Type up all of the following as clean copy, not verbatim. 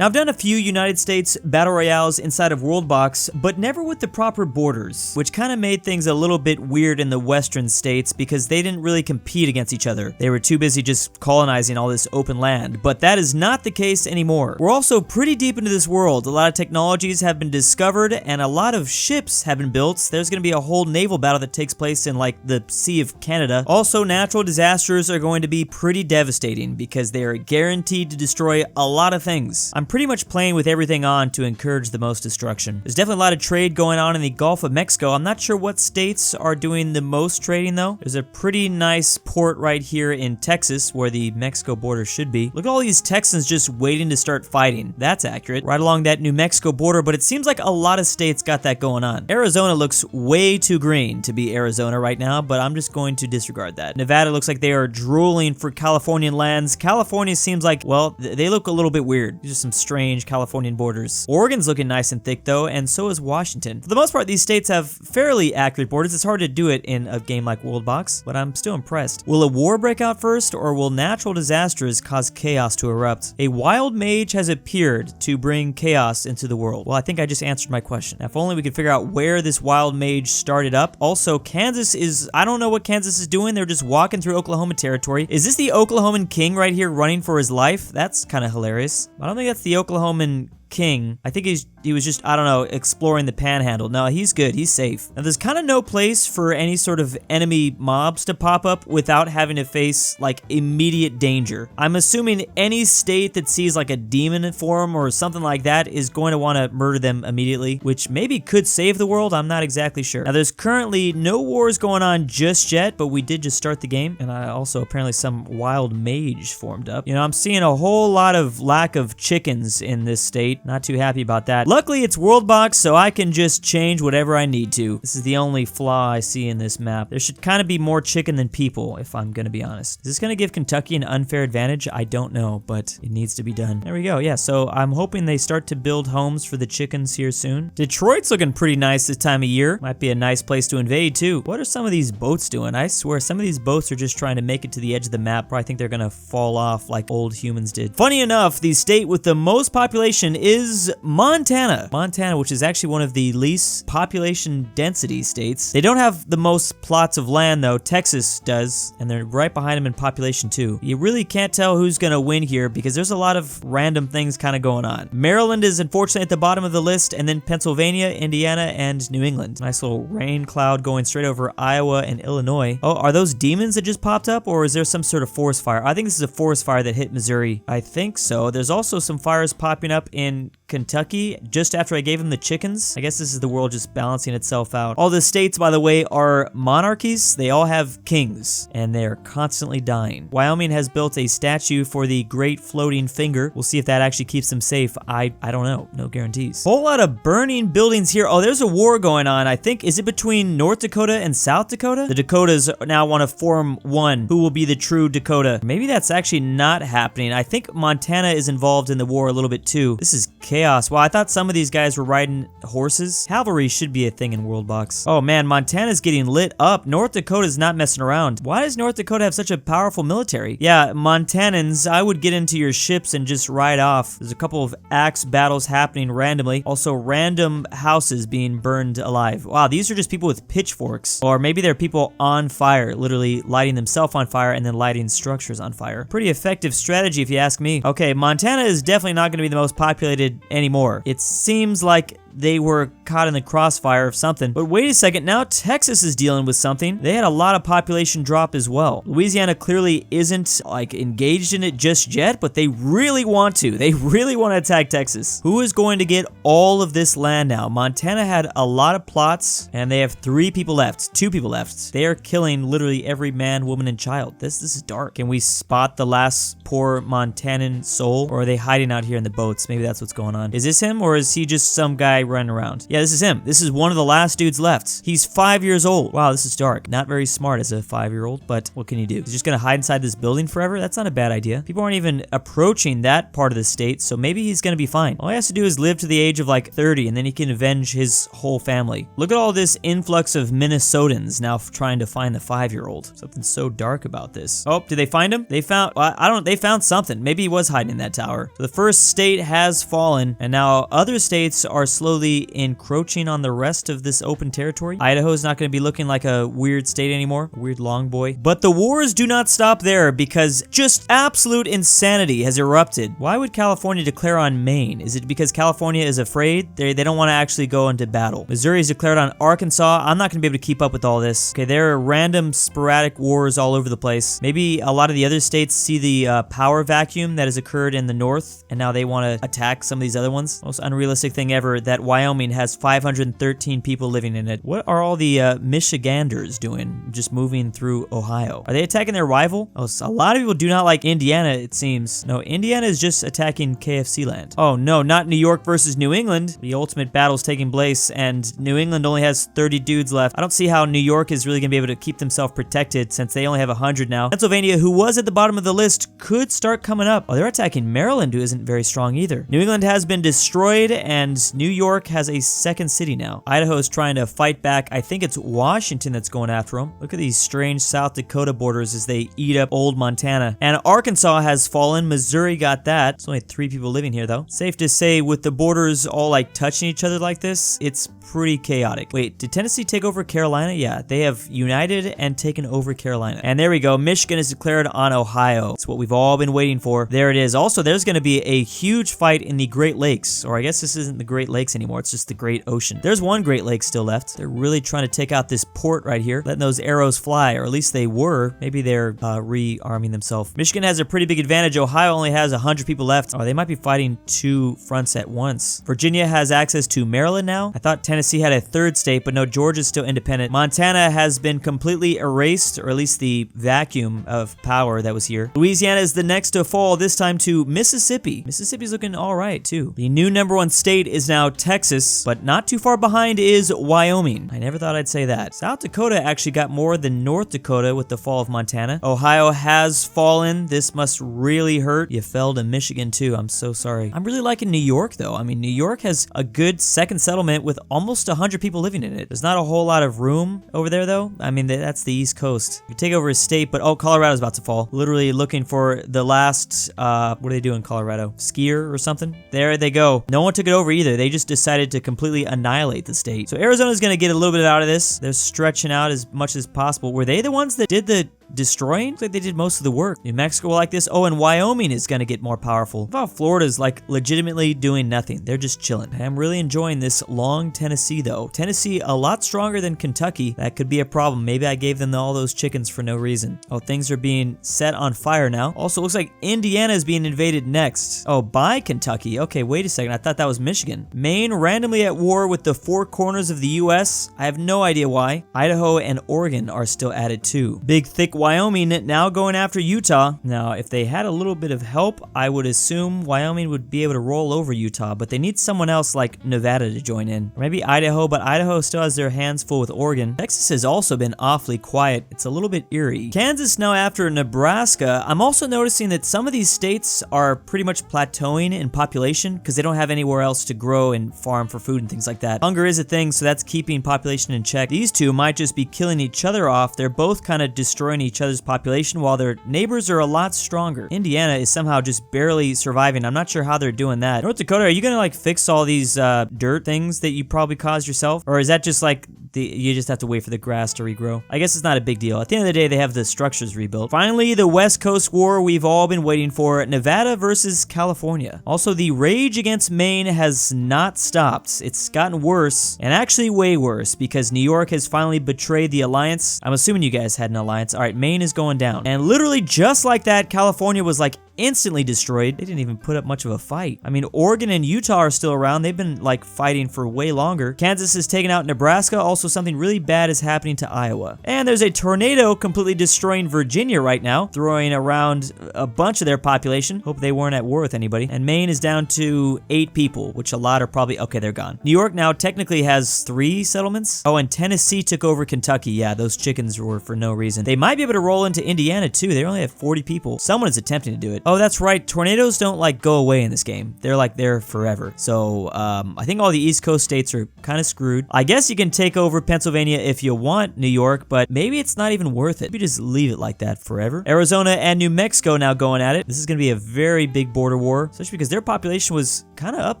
Now, I've done a few United States Battle Royales inside of Worldbox, but never with the proper borders, which kind of made things a little bit weird in the western states because they didn't really compete against each other. They were too busy just colonizing all this open land, but that is not the case anymore. We're also pretty deep into this world. A lot of technologies have been discovered and a lot of ships have been built. There's going to be a whole naval battle that takes place in like the Sea of Canada. Also, natural disasters are going to be pretty devastating because they are guaranteed to destroy a lot of things. I'm pretty much playing with everything on to encourage the most destruction. There's definitely a lot of trade going on in the Gulf of Mexico. I'm not sure what states are doing the most trading though. There's a pretty nice port right here in Texas where the Mexico border should be. Look at all these Texans just waiting to start fighting. That's accurate. Right along that New Mexico border, but it seems like a lot of states got that going on. Arizona looks way too green to be Arizona right now, but I'm just going to disregard that. Nevada looks like they are drooling for Californian lands. California seems like, well, they look a little bit weird. These are some strange Californian borders. Oregon's looking nice and thick though, and so is Washington. For the most part, these states have fairly accurate borders. It's hard to do it in a game like Worldbox, but I'm still impressed. Will a war break out first, or will natural disasters cause chaos to erupt? A wild mage has appeared to bring chaos into the world. Well, I think I just answered my question. If only we could figure out where this wild mage started up. Also, Kansas is, I don't know what Kansas is doing. They're just walking through Oklahoma territory. Is this the Oklahoman king right here running for his life? That's kind of hilarious. I don't think that's the Oklahoman king. I think he was just, I don't know, exploring the panhandle. No, he's good. He's safe. Now, there's kind of no place for any sort of enemy mobs to pop up without having to face, like, immediate danger. I'm assuming any state that sees, like, a demon form or something like that is going to want to murder them immediately, which maybe could save the world. I'm not exactly sure. Now, there's currently no wars going on just yet, but we did just start the game, and also apparently some wild mage formed up. You know, I'm seeing a whole lot of lack of chickens in this state. Not too happy about that. Luckily, it's Worldbox, so I can just change whatever I need to. This is the only flaw I see in this map. There should kind of be more chicken than people, if I'm gonna be honest. Is this gonna give Kentucky an unfair advantage? I don't know, but it needs to be done. There we go. Yeah, so I'm hoping they start to build homes for the chickens here soon. Detroit's looking pretty nice this time of year. Might be a nice place to invade, too. What are some of these boats doing? I swear, some of these boats are just trying to make it to the edge of the map, where I think they're gonna fall off like old humans did. Funny enough, the state with the most population is Montana. Montana, which is actually one of the least population density states. They don't have the most plots of land though. Texas does, and they're right behind them in population too. You really can't tell who's gonna win here because there's a lot of random things kind of going on. Maryland is unfortunately at the bottom of the list, and then Pennsylvania, Indiana, and New England. Nice little rain cloud going straight over Iowa and Illinois. Oh, are those demons that just popped up, or is there some sort of forest fire? I think this is a forest fire that hit Missouri. I think so. There's also some fires popping up in Kentucky just after I gave him the chickens. I guess this is the world just balancing itself out. All the states, by the way, are monarchies. They all have kings, and they're constantly dying. Wyoming has built a statue for the Great Floating Finger. We'll see if that actually keeps them safe. I don't know. No guarantees. Whole lot of burning buildings here. Oh, there's a war going on. I think, is it between North Dakota and South Dakota? The Dakotas now want to form one. Who will be the true Dakota? Maybe that's actually not happening. I think Montana is involved in the war a little bit too. This is chaos. Well, I thought some of these guys were riding horses. Cavalry should be a thing in Worldbox. Oh man, Montana's getting lit up. North Dakota's not messing around. Why does North Dakota have such a powerful military? Yeah, Montanans, I would get into your ships and just ride off. There's a couple of axe battles happening randomly. Also, random houses being burned alive. Wow, these are just people with pitchforks. Or maybe they're people on fire, literally lighting themselves on fire and then lighting structures on fire. Pretty effective strategy if you ask me. Okay, Montana is definitely not going to be the most populated anymore. It seems like they were caught in the crossfire of something. But wait a second, now Texas is dealing with something. They had a lot of population drop as well. Louisiana clearly isn't like engaged in it just yet, but they really want to. They really want to attack Texas. Who is going to get all of this land now? Montana had a lot of plots, and they have 3 people left, 2 people left. They are killing literally every man, woman, and child. This is dark. Can we spot the last poor Montanan soul, or are they hiding out here in the boats? Maybe that's what's going on. Is this him, or is he just some guy running around. Yeah, this is him. This is one of the last dudes left. He's 5 years old. Wow, this is dark. Not very smart as a 5-year-old, but what can you do? He's just gonna hide inside this building forever? That's not a bad idea. People aren't even approaching that part of the state, so maybe he's gonna be fine. All he has to do is live to the age of like 30, and then he can avenge his whole family. Look at all this influx of Minnesotans now trying to find the 5-year-old. Something so dark about this. Oh, did they find him? They found, well, they found something. Maybe he was hiding in that tower. So the first state has fallen, and now other states are slowly encroaching on the rest of this open territory. Idaho's not going to be looking like a weird state anymore, a weird long boy. But the wars do not stop there, because just absolute insanity has erupted. Why would California declare on Maine? Is it because California is afraid? They don't want to actually go into battle. Missouri's declared on Arkansas. I'm not going to be able to keep up with all this. Okay, there are random sporadic wars all over the place. Maybe a lot of the other states see the power vacuum that has occurred in the north, and now they want to attack some of these other ones. Most unrealistic thing ever, that Wyoming has 513 people living in it. What are all the Michiganders doing, just moving through Ohio? Are they attacking their rival? Oh, so a lot of people do not like Indiana, it seems. No, Indiana is just attacking KFC land. Oh no, not New York versus New England. The ultimate battle's taking place, and New England only has 30 dudes left. I don't see how New York is really gonna be able to keep themselves protected, since they only have 100 now. Pennsylvania, who was at the bottom of the list, could start coming up. Oh, they're attacking Maryland, who isn't very strong either. New England has been destroyed, and New York has a second city now. Idaho is trying to fight back. I think it's Washington that's going after them. Look at these strange South Dakota borders as they eat up old Montana. And Arkansas has fallen. Missouri got that. There's only 3 people living here, though. Safe to say, with the borders all like touching each other like this, it's pretty chaotic. Wait, did Tennessee take over Carolina? Yeah, they have united and taken over Carolina. And there we go. Michigan is declared on Ohio. It's what we've all been waiting for. There it is. Also, there's going to be a huge fight in the Great Lakes. Or I guess this isn't the Great Lakes anymore. It's just the Great Ocean. There's one Great Lake still left. They're really trying to take out this port right here, letting those arrows fly, or at least they were. Maybe they're rearming themselves. Michigan has a pretty big advantage. Ohio only has 100 people left. Oh, they might be fighting 2 fronts at once. Virginia has access to Maryland now. I thought Tennessee had a 3rd state, but no, Georgia's still independent. Montana has been completely erased, or at least the vacuum of power that was here. Louisiana is the next to fall, this time to Mississippi. Mississippi's looking all right, too. The new #1 state is now Texas, but not too far behind is Wyoming. I never thought I'd say that. South Dakota actually got more than North Dakota with the fall of Montana. Ohio has fallen. This must really hurt. You fell to Michigan, too. I'm so sorry. I'm really liking New York, though. I mean, New York has a good second settlement with almost 100 people living in it. There's not a whole lot of room over there, though. I mean, that's the East Coast. You take over a state, but oh, Colorado's about to fall. Literally looking for the last, what do they do in Colorado? Skier or something? There they go. No one took it over either. They just decided to completely annihilate the state. So Arizona's going to get a little bit out of this. They're stretching out as much as possible. Were they the ones that did the destroying? Looks like they did most of the work. New Mexico like this. Oh, and Wyoming is going to get more powerful. I thought Florida's like legitimately doing nothing. They're just chilling. I'm really enjoying this long Tennessee though. Tennessee a lot stronger than Kentucky. That could be a problem. Maybe I gave them all those chickens for no reason. Oh, things are being set on fire now. Also looks like Indiana is being invaded next. Oh, by Kentucky. Okay, wait a second. I thought that was Michigan. Maine randomly at war with the 4 corners of the US. I have no idea why. Idaho and Oregon are still added too. Big thick Wyoming now going after Utah. Now, if they had a little bit of help, I would assume Wyoming would be able to roll over Utah, but they need someone else like Nevada to join in. Or maybe Idaho, but Idaho still has their hands full with Oregon. Texas has also been awfully quiet. It's a little bit eerie. Kansas now after Nebraska. I'm also noticing that some of these states are pretty much plateauing in population because they don't have anywhere else to grow and farm for food and things like that. Hunger is a thing, so that's keeping population in check. These two might just be killing each other off. They're both kind of destroying each other's population while their neighbors are a lot stronger. Indiana is somehow just barely surviving. I'm not sure how they're doing that. North Dakota, are you gonna like fix all these dirt things that you probably caused yourself? Or is that just like you just have to wait for the grass to regrow? I guess it's not a big deal. At the end of the day, they have the structures rebuilt. Finally, the West Coast war we've all been waiting for. Nevada versus California. Also, the rage against Maine has not stopped. It's gotten worse, and actually way worse, because New York has finally betrayed the alliance. I'm assuming you guys had an alliance. All right, Maine is going down. And literally just like that, California was like instantly destroyed. They didn't even put up much of a fight. I mean, Oregon and Utah are still around. They've been like fighting for way longer. Kansas has taken out Nebraska. Also, something really bad is happening to Iowa. And there's a tornado completely destroying Virginia right now, throwing around a bunch of their population. Hope they weren't at war with anybody. And Maine is down to 8 people, which a lot are probably, okay, they're gone. New York now technically has 3 settlements. Oh, and Tennessee took over Kentucky. Yeah, those chickens were for no reason. They might be able to roll into Indiana too. They only have 40 people. Someone is attempting to do it. Oh, that's right. Tornadoes don't like go away in this game. They're like there forever. So I think all the East Coast states are kind of screwed. I guess you can take over Pennsylvania if you want, New York, but maybe it's not even worth it. You just leave it like that forever. Arizona and New Mexico now going at it. This is going to be a very big border war, especially because their population was kind of up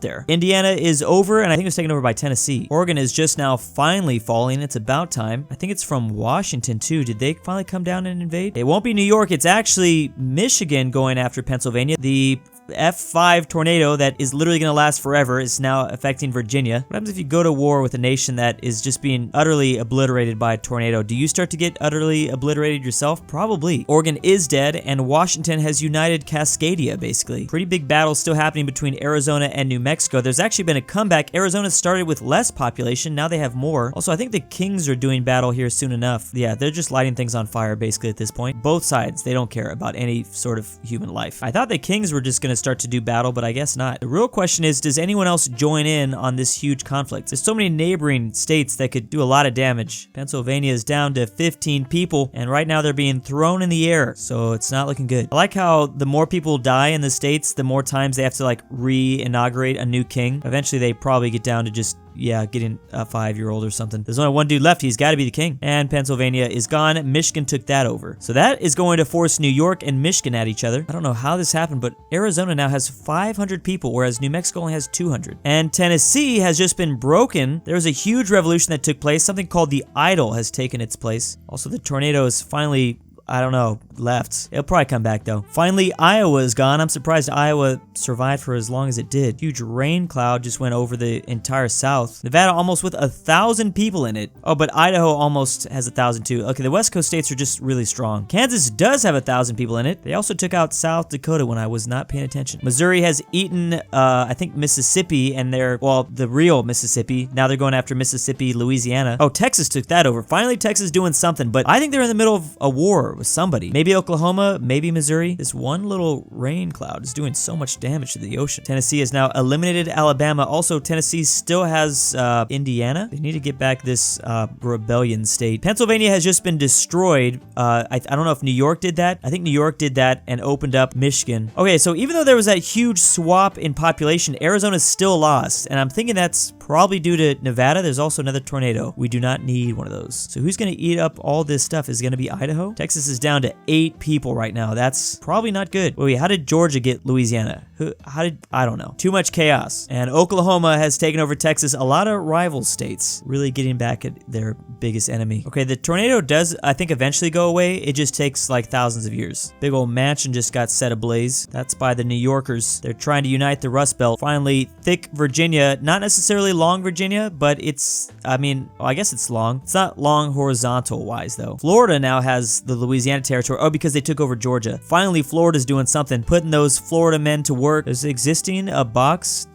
there. Indiana is over, and I think it was taken over by Tennessee. Oregon is just now finally falling. It's about time. I think it's from Washington too. Did they finally come down and invade? It won't be New York. It's actually Michigan going after Pennsylvania. The F5 tornado that is literally going to last forever is now affecting Virginia. What happens if you go to war with a nation that is just being utterly obliterated by a tornado? Do you start to get utterly obliterated yourself? Probably. Oregon is dead, and Washington has united Cascadia, basically. Pretty big battle still happening between Arizona and New Mexico. There's actually been a comeback. Arizona started with less population. Now they have more. Also, I think the Kings are doing battle here soon enough. Yeah, they're just lighting things on fire, basically, at this point. Both sides, they don't care about any sort of human life. I thought the Kings were just going to start to do battle, but I guess not. The real question is, does anyone else join in on this huge conflict? There's so many neighboring states that could do a lot of damage. Pennsylvania is down to 15 people, and right now they're being thrown in the air, so it's not looking good. I like how the more people die in the states, the more times they have to like re-inaugurate a new king. Eventually they probably get down to just getting a 5-year-old or something. There's only one dude left. He's got to be the king. And Pennsylvania is gone. Michigan took that over. So that is going to force New York and Michigan at each other. I don't know how this happened, but Arizona now has 500 people, whereas New Mexico only has 200. And Tennessee has just been broken. There was a huge revolution that took place. Something called the Idol has taken its place. Also, the tornado is finally, I don't know, left. It'll probably come back though. Finally, Iowa is gone. I'm surprised Iowa survived for as long as it did. Huge rain cloud just went over the entire South. Nevada almost with 1,000 people in it. Oh, but Idaho almost has 1,000 too. Okay, the West Coast states are just really strong. Kansas does have 1,000 people in it. They also took out South Dakota when I was not paying attention. Missouri has eaten, I think Mississippi, and the real Mississippi. Now they're going after Mississippi, Louisiana. Oh, Texas took that over. Finally, Texas doing something, but I think they're in the middle of a war with somebody. Maybe Oklahoma, maybe Missouri. This one little rain cloud is doing so much damage to the ocean. Tennessee has now eliminated Alabama. Also, Tennessee still has Indiana. They need to get back this rebellion state. Pennsylvania has just been destroyed. I don't know if New York did that. I think New York did that and opened up Michigan. Okay, so even though there was that huge swap in population, Arizona's still lost. And I'm thinking that's probably due to Nevada. There's also another tornado. We do not need one of those. So who's going to eat up all this stuff? Is it going to be Idaho? Texas is down to 8 people right now. That's probably not good. Wait, how did Georgia get Louisiana? I don't know. Too much chaos. And Oklahoma has taken over Texas. A lot of rival states really getting back at their biggest enemy. Okay, the tornado does, I think, eventually go away. It just takes like thousands of years. Big old mansion just got set ablaze. That's by the New Yorkers. They're trying to unite the Rust Belt. Finally, thick Virginia. Not necessarily long Virginia, but it's, I guess it's long. It's not long horizontal wise though. Florida now has the Louisiana territory. Oh, because they took over Georgia. Finally, Florida's doing something. Putting those Florida men to work. There's existing a box.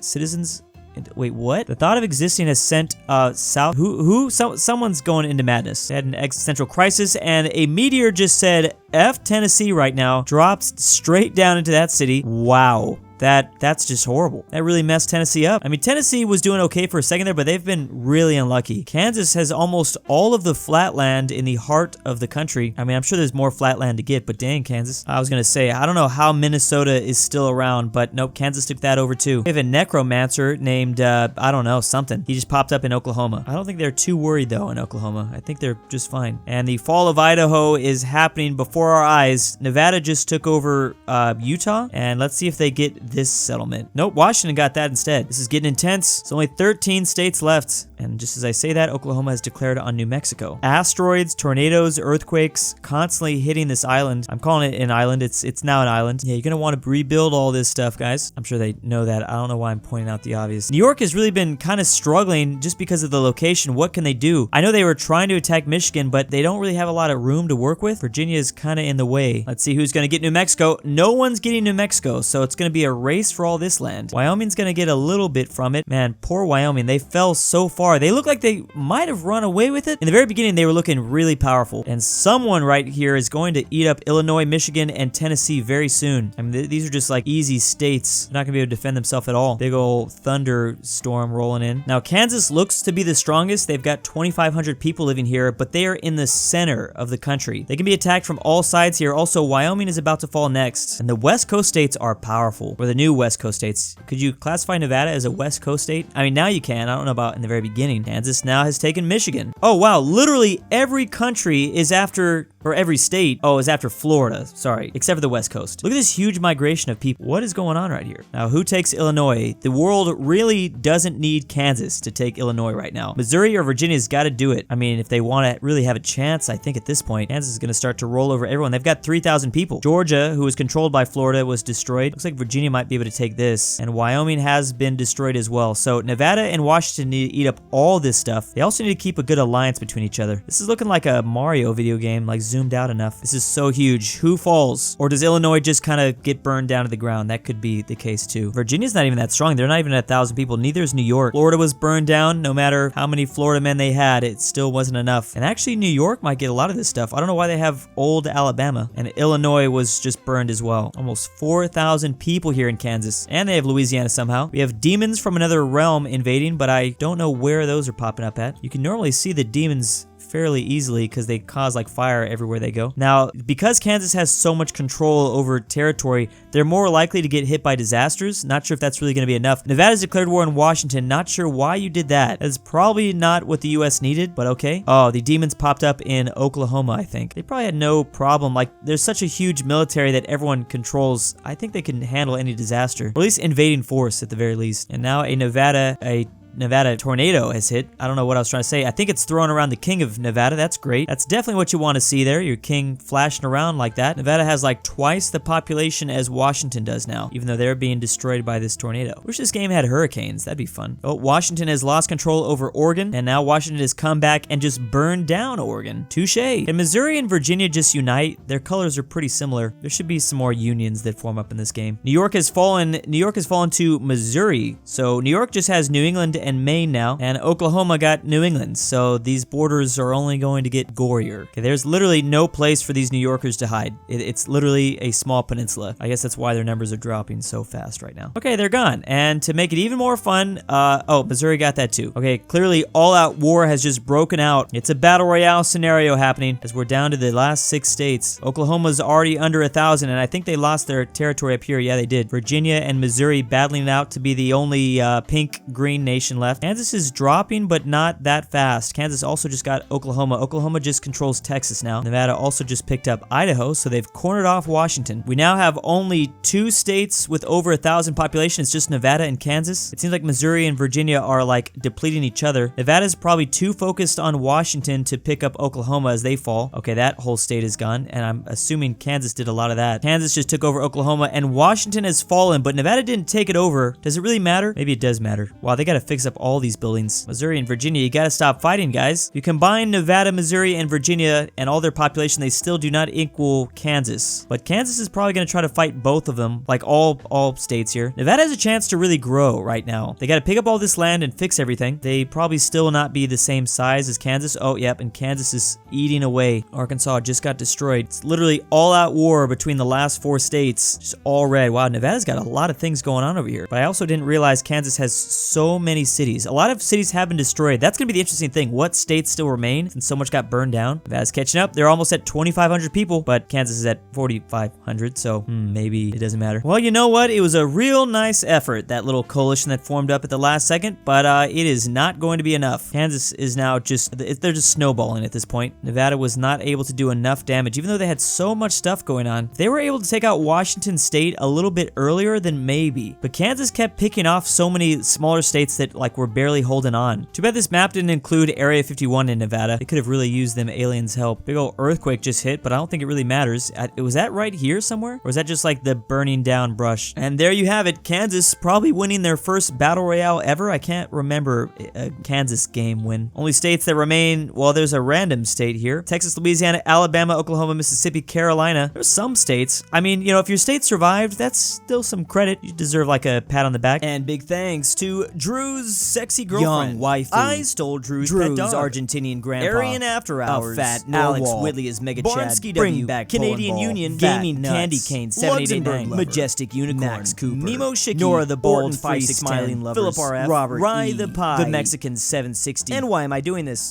Citizens? Wait, what? The thought of existing has sent south. Someone's going into madness. They had an existential crisis, and a meteor just said F Tennessee right now. Dropped straight down into that city. Wow. That's just horrible. That really messed Tennessee up. I mean, Tennessee was doing okay for a second there, but they've been really unlucky. Kansas has almost all of the flat land in the heart of the country. I mean, I'm sure there's more flat land to get, but dang, Kansas. I was gonna say, I don't know how Minnesota is still around, but nope, Kansas took that over too. We have a necromancer named, I don't know, something. He just popped up in Oklahoma. I don't think they're too worried though in Oklahoma. I think they're just fine. And the fall of Idaho is happening before our eyes. Nevada just took over Utah, and let's see if they get this settlement. Nope, Washington got that instead. This is getting intense. It's only 13 states left. And just as I say that, Oklahoma has declared on New Mexico. Asteroids, tornadoes, earthquakes, constantly hitting this island. I'm calling it an island. It's now an island. Yeah, you're gonna want to rebuild all this stuff, guys. I'm sure they know that. I don't know why I'm pointing out the obvious. New York has really been kind of struggling just because of the location. What can they do? I know they were trying to attack Michigan, but they don't really have a lot of room to work with. Virginia is kind of in the way. Let's see who's gonna get New Mexico. No one's getting New Mexico, so it's gonna be a race for all this land. Wyoming's gonna get a little bit from it. Man, poor Wyoming. They fell so far. They look like they might have run away with it. In the very beginning, they were looking really powerful. And someone right here is going to eat up Illinois, Michigan, and Tennessee very soon. I mean, these are just like easy states. They're not gonna be able to defend themselves at all. Big old thunderstorm rolling in. Now, Kansas looks to be the strongest. They've got 2,500 people living here, but they are in the center of the country. They can be attacked from all sides here. Also, Wyoming is about to fall next. And the West Coast states are powerful. Or the new West Coast states. Could you classify Nevada as a West Coast state? I mean, now you can. I don't know about in the very beginning. Kansas now has taken Michigan. Oh, wow. Literally every country is after, or every state, is after Florida. Sorry, except for the West Coast. Look at this huge migration of people. What is going on right here? Now, who takes Illinois? The world really doesn't need Kansas to take Illinois right now. Missouri or Virginia's got to do it. I mean, if they want to really have a chance, I think at this point, Kansas is going to start to roll over everyone. They've got 3,000 people. Georgia, who was controlled by Florida, was destroyed. Looks like Virginia might be able to take this. And Wyoming has been destroyed as well. So Nevada and Washington need to eat up all this stuff. They also need to keep a good alliance between each other. This is looking like a Mario video game, like zoomed out enough. This is so huge. Who falls? Or does Illinois just kind of get burned down to the ground? That could be the case too. Virginia's not even that strong. They're not even at 1,000 people. Neither is New York. Florida was burned down. No matter how many Florida men they had, it still wasn't enough. And actually, New York might get a lot of this stuff. I don't know why they have old Alabama. And Illinois was just burned as well. Almost 4,000 people here in Kansas. And they have Louisiana somehow. We have demons from another realm invading, but I don't know where those are popping up at. You can normally see the demons fairly easily because they cause like fire everywhere they go. Now, because Kansas has so much control over territory, they're more likely to get hit by disasters. Not sure if that's really going to be enough. Nevada's declared war on Washington. Not sure why you did that. That's probably not what the US needed, but okay. Oh, the demons popped up in Oklahoma, I think. They probably had no problem. Like, there's such a huge military that everyone controls. I think they can handle any disaster, or at least invading force at the very least. And now a Nevada tornado has hit. I don't know what I was trying to say. I think it's throwing around the king of Nevada. That's great. That's definitely what you want to see there. Your king flashing around like that. Nevada has like twice the population as Washington does now, even though they're being destroyed by this tornado. Wish this game had hurricanes. That'd be fun. Oh, Washington has lost control over Oregon, and now Washington has come back and just burned down Oregon. Touche. Can Missouri and Virginia just unite? Their colors are pretty similar. There should be some more unions that form up in this game. New York has fallen to Missouri. So New York just has New England and Maine now, and Oklahoma got New England, so these borders are only going to get gorier. Okay, there's literally no place for these New Yorkers to hide. It's literally a small peninsula. I guess that's why their numbers are dropping so fast right now. Okay, they're gone, and to make it even more fun, Missouri got that too. Okay, clearly all-out war has just broken out. It's a battle royale scenario happening as we're down to the last 6 states. Oklahoma's already under 1,000, and I think they lost their territory up here. Yeah, they did. Virginia and Missouri battling it out to be the only pink-green nation left. Kansas is dropping, but not that fast. Kansas also just got Oklahoma. Oklahoma just controls Texas now. Nevada also just picked up Idaho, so they've cornered off Washington. We now have only 2 states with over 1,000 population. It's just Nevada and Kansas. It seems like Missouri and Virginia are like depleting each other. Nevada's probably too focused on Washington to pick up Oklahoma as they fall. Okay, that whole state is gone, and I'm assuming Kansas did a lot of that. Kansas just took over Oklahoma, and Washington has fallen, but Nevada didn't take it over. Does it really matter? Maybe it does matter. Wow, they gotta fix up all these buildings. Missouri and Virginia, you gotta stop fighting, guys. You combine Nevada, Missouri, and Virginia and all their population, they still do not equal Kansas. But Kansas is probably gonna try to fight both of them, like all states here. Nevada has a chance to really grow right now. They gotta pick up all this land and fix everything. They probably still not be the same size as Kansas. Oh, yep, and Kansas is eating away. Arkansas just got destroyed. It's literally all-out war between the last 4 states. Just all red. Wow, Nevada's got a lot of things going on over here. But I also didn't realize Kansas has so many cities. A lot of cities have been destroyed. That's going to be the interesting thing. What states still remain since so much got burned down? Nevada's catching up. They're almost at 2,500 people, but Kansas is at 4,500, so maybe it doesn't matter. Well, you know what? It was a real nice effort, that little coalition that formed up at the last second, but it is not going to be enough. Kansas is now they're just snowballing at this point. Nevada was not able to do enough damage, even though they had so much stuff going on. They were able to take out Washington State a little bit earlier than maybe, but Kansas kept picking off so many smaller states that like were barely holding on. Too bad this map didn't include Area 51 in Nevada. They could have really used them aliens' help. Big ol' earthquake just hit, but I don't think it really matters. Was that right here somewhere? Or was that just like the burning down brush? And there you have it. Kansas probably winning their first battle royale ever. I can't remember a Kansas game win. Only states that remain, well, there's a random state here. Texas, Louisiana, Alabama, Oklahoma, Mississippi, Carolina. There's some states. I mean, you know, if your state survived, that's still some credit. You deserve like a pat on the back. And big thanks to Drew's sexy girlfriend. Young waifu. I stole Drew's pet dog. Argentinian grandpa. Aryan After Hours. Fat Alex Norwal. Whitley is Mega Barsky Chad. Bring W. back Canadian Poland Union. Ball. Gaming Fat Candy Nuts. Cane. Luxembourg 789. Lover. Majestic Unicorn. Max Cooper. Nemo Shiki. Nora the Bold Orton 5610. Smiling Lovers. Philip RF. Robert Rye E. the Pie. The Mexican 760. And why am I doing this?